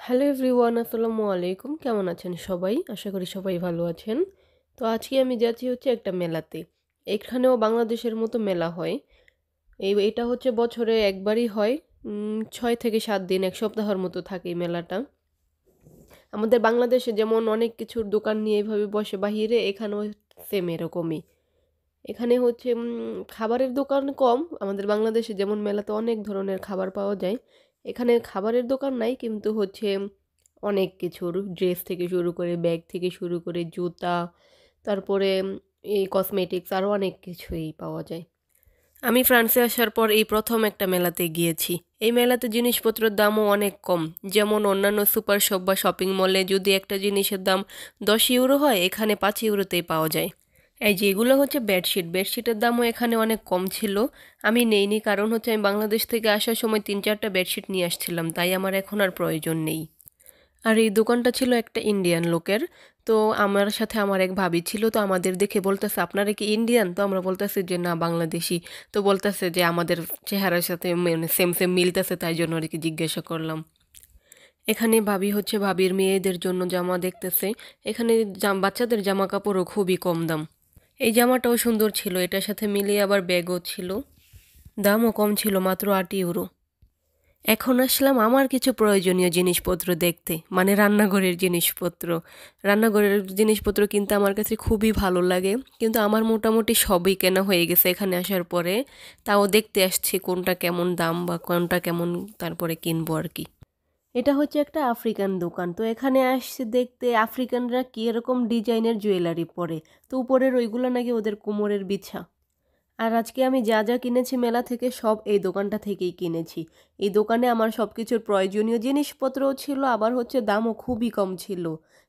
Hello everyone, আসসালামু আলাইকুম। কেমন আছেন সবাই? আশা করি সবাই ভালো আছেন। তো আজকে আমি যাচ্ছি একটা মেলাতে। এখানেও বাংলাদেশের মতো মেলা হয়। এটা বছরে একবারই হয়। ৬ থেকে ৭ দিন, ১ সপ্তাহের মতো থাকে এই মেলাটা। আমাদের বাংলাদেশে যেমন অনেক কিছুর দোকান নিয়ে এভাবে বসে বাহিরে, এখানেও সেম এরকমই। এখানে খাবারের দোকান কম। আমাদের বাংলাদেশে যেমন মেলাতে অনেক ধরনের খাবার পাওয়া যায়, এখানে খাবারের দোকান নাই, কিন্তু অনেক কিছুর ড্রেস থেকে শুরু করে, ব্যাগ থেকে শুরু করে, জুতা, তারপরে এই কসমেটিক্স, আরও অনেক কিছুই পাওয়া যায়। আমি ফ্রান্সে আসার পর এই প্রথম একটা মেলাতে গিয়েছি। এই মেলাতে জিনিসপত্রের দামও অনেক কম। যেমন অন্যান্য সুপার শপ বা শপিং মলে যদি একটা জিনিসের দাম 10 ইউরো হয়, এখানে 5 ইউরোতেই পাওয়া যায়। এই যে এগুলো বেডশিটের দামও এখানে অনেক কম ছিল। আমি নেইনি, কারণ আমি বাংলাদেশ থেকে আসার সময় 3-4টা বেডশিট নিয়ে আসছিলাম, তাই আমার এখন আর প্রয়োজন নেই। আর এই দোকানটা ছিল একটা ইন্ডিয়ান লোকের। তো আমার সাথে আমার এক ভাবি ছিল, তো আমাদের দেখে বলতেছে, আপনারা কি ইন্ডিয়ান? তো আমরা বলতেছি যে না, বাংলাদেশি। তো বলতেছে যে আমাদের চেহারার সাথে মানে সেম সেম মিলতেছে, তাই জন্য আর কি জিজ্ঞাসা করলাম। এখানে ভাবির মেয়েদের জন্য জামা দেখতেছে। এখানে বাচ্চাদের জামা কাপড়ও খুবই কম দাম। এই জামাটাও সুন্দর ছিল, এটার সাথে মিলিয়ে আবার ব্যাগও ছিল। দামও কম ছিল, মাত্র 8 ইউরো। এখন আসলাম আমার কিছু প্রয়োজনীয় জিনিসপত্র দেখতে, মানে রান্নাঘরের জিনিসপত্র। রান্নাঘরের জিনিসপত্র কিনতে আমার কাছে খুবই ভালো লাগে, কিন্তু আমার মোটামুটি সবই কেনা হয়ে গেছে এখানে আসার পরে। তাও দেখতে আসছি কোনটা কেমন দাম বা কোনটা কেমন, তারপরে কিনবো আর কি। এটা একটা আফ্রিকান দোকান। তো এখানে আসছে দেখতে আফ্রিকানরা কি এরকম ডিজাইনের জুয়েলারি পরে। তো উপরের ওইগুলো নাকি ওদের কোমরের বিছা। আর আজকে আমি যা যা কিনেছি মেলা থেকে, সব এই দোকানটা থেকেই কিনেছি। এই দোকানে আমার সব কিছুর প্রয়োজনীয় জিনিসপত্রও ছিল, আবার দামও খুবই কম ছিল।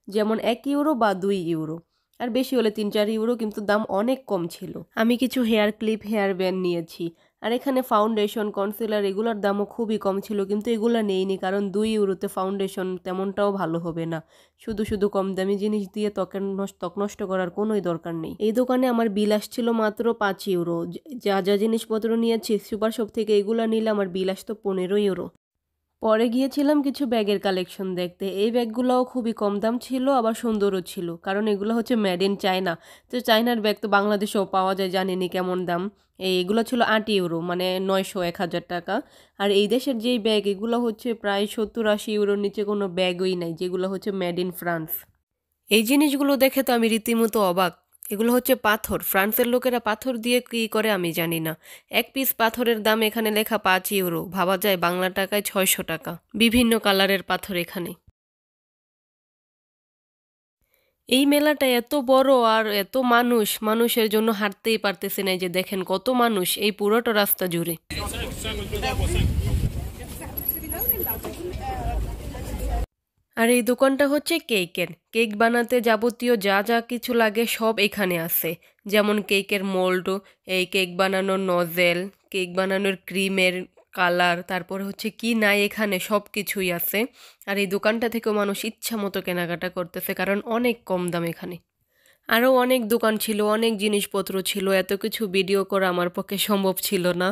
যেমন 1 ইউরো বা 2 ইউরো, আর বেশি হলে 3-4 ইউরো, কিন্তু দাম অনেক কম ছিল। আমি কিছু হেয়ার ক্লিপ, হেয়ার ব্যান্ড নিয়েছি। আর এখানে ফাউন্ডেশন, কনসিলার, এগুলোর দামও খুবই কম ছিল, কিন্তু এগুলো নেইনি, কারণ 2 ইউরোতে ফাউন্ডেশন তেমনটাও ভালো হবে না। শুধু শুধু কম দামি জিনিস দিয়ে ত্বক নষ্ট করার কোনোই দরকার নেই। এই দোকানে আমার বিল আসছিল মাত্র 5 ইউরো। যা যা জিনিসপত্র নিয়েছি সুপার শপ থেকে, এগুলো নিলে আমার বিল আসতো 15 ইউরো। পরে গিয়েছিলাম কিছু ব্যাগের কালেকশন দেখতে। এই ব্যাগগুলোও খুবই কম দাম ছিল, আবার সুন্দরও ছিল, কারণ এগুলো মেড ইন চায়না। তো চায়নার ব্যাগ তো বাংলাদেশেও পাওয়া যায়, জানিনি কেমন দাম। এগুলো ছিল 8 ইউরো, মানে 900-1000 টাকা। আর এই দেশের যেই ব্যাগ, এগুলো প্রায় 70-80 ইউরোর নিচে কোনো ব্যাগই নাই, যেগুলো মেড ইন ফ্রান্স। এই জিনিসগুলো দেখে তো আমি রীতিমতো অবাক। এগুলো পাথর। ফ্রান্সের লোকেরা পাথর দিয়ে কী করে আমি জানি না। এক পিস পাথরের দাম এখানে লেখা 5 ইউরো, ভাবা যায় বাংলা টাকায় 600 টাকা। বিভিন্ন কালারের পাথর এখানে। এই মেলাটা এত বড় আর এত মানুষের জন্য হাঁটতেই পারতেছে না। এই যে দেখেন কত মানুষ এই পুরোটা রাস্তা জুড়ে। আর এই দোকানটা কেকের। কেক বানাতে যাবতীয় যা যা কিছু লাগে সব এখানে আছে। যেমন কেকের মোল্ড, এই কেক বানানোর নজেল, কেক বানানোর ক্রিমের কালার, তারপর কি নাই এখানে সব কিছুই আছে। আর এই দোকানটা থেকেও মানুষ ইচ্ছা মতো কেনাকাটা করতেছে, কারণ অনেক কম দাম এখানে। আরও অনেক দোকান ছিল, অনেক জিনিসপত্র ছিল, এত কিছু ভিডিও করা আমার পক্ষে সম্ভব ছিল না।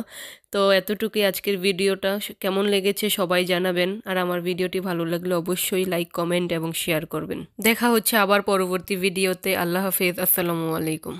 তো এতটুকুই আজকের ভিডিওটা। কেমন লেগেছে সবাই জানাবেন, আর আমার ভিডিওটি ভালো লাগলে অবশ্যই লাইক, কমেন্ট এবং শেয়ার করবেন। দেখা হচ্ছে আবার পরবর্তী ভিডিওতে। আল্লাহ হাফেজ, আসসালামু আলাইকুম।